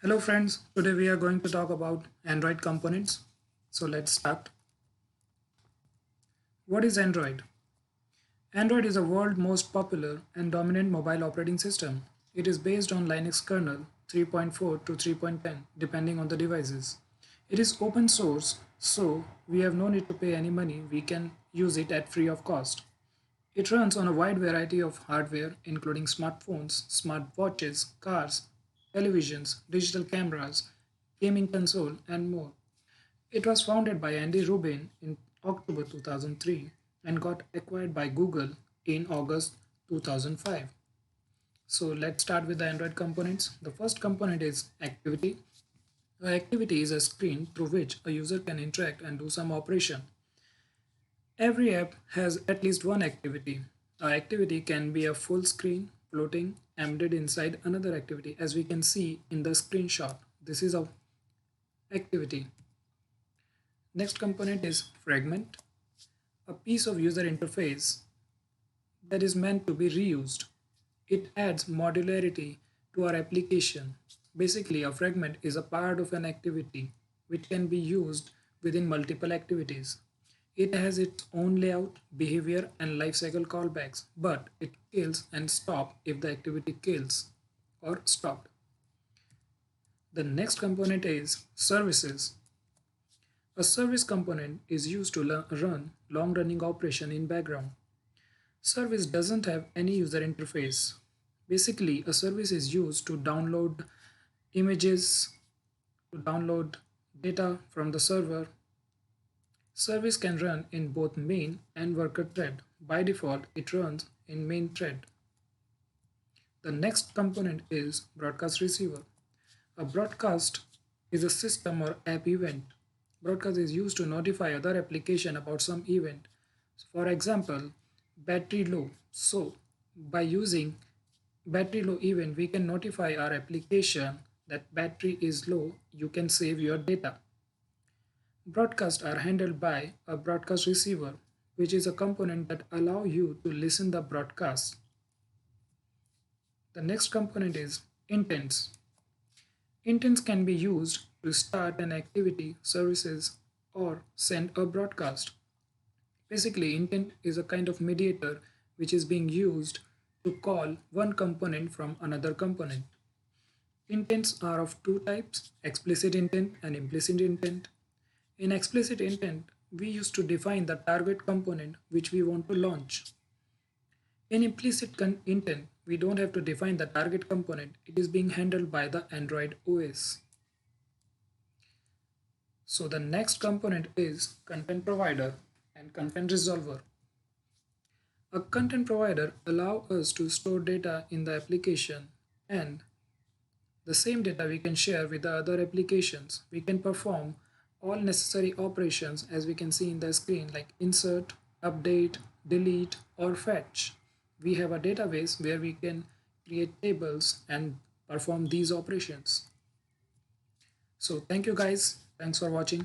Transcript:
Hello friends, today we are going to talk about Android components. So let's start. What is Android? Android is the world's most popular and dominant mobile operating system. It is based on Linux kernel 3.4 to 3.10 depending on the devices. It is open source, so we have no need to pay any money. We can use it at free of cost. It runs on a wide variety of hardware including smartphones, smartwatches, cars, televisions, digital cameras, gaming console, and more. It was founded by Andy Rubin in October 2003 and got acquired by Google in August 2005. So let's start with the Android components. The first component is Activity. Activity is a screen through which a user can interact and do some operation. Every app has at least one activity. A activity can be a full screen, floating, embedded inside another activity, as we can see in the screenshot. This is a activity. Next component is fragment, a piece of user interface that is meant to be reused. It adds modularity to our application. Basically, a fragment is a part of an activity which can be used within multiple activities. It has its own layout, behavior, and lifecycle callbacks, but it kills and stops if the activity kills or stopped. The next component is services. A service component is used to run long-running operation in background. Service doesn't have any user interface. Basically, a service is used to download images, to download data from the server. Service can run in both main and worker thread. By default, it runs in main thread. The next component is broadcast receiver. A broadcast is a system or app event. Broadcast is used to notify other application about some event. For example, battery low. So, by using battery low event, we can notify our application that battery is low. You can save your data. Broadcasts are handled by a broadcast receiver, which is a component that allow you to listen the broadcast. The next component is intents. Intents can be used to start an activity, services, or send a broadcast. Basically, intent is a kind of mediator which is being used to call one component from another component. Intents are of two types, explicit intent and implicit intent. In explicit intent, we used to define the target component which we want to launch. In implicit intent, we don't have to define the target component. It is being handled by the Android OS. So the next component is content provider and content resolver. A content provider allows us to store data in the application, and the same data we can share with the other applications. We can perform all necessary operations as we can see in the screen like insert, update, delete or fetch. We have a database where we can create tables and perform these operations. So thank you guys. Thanks for watching.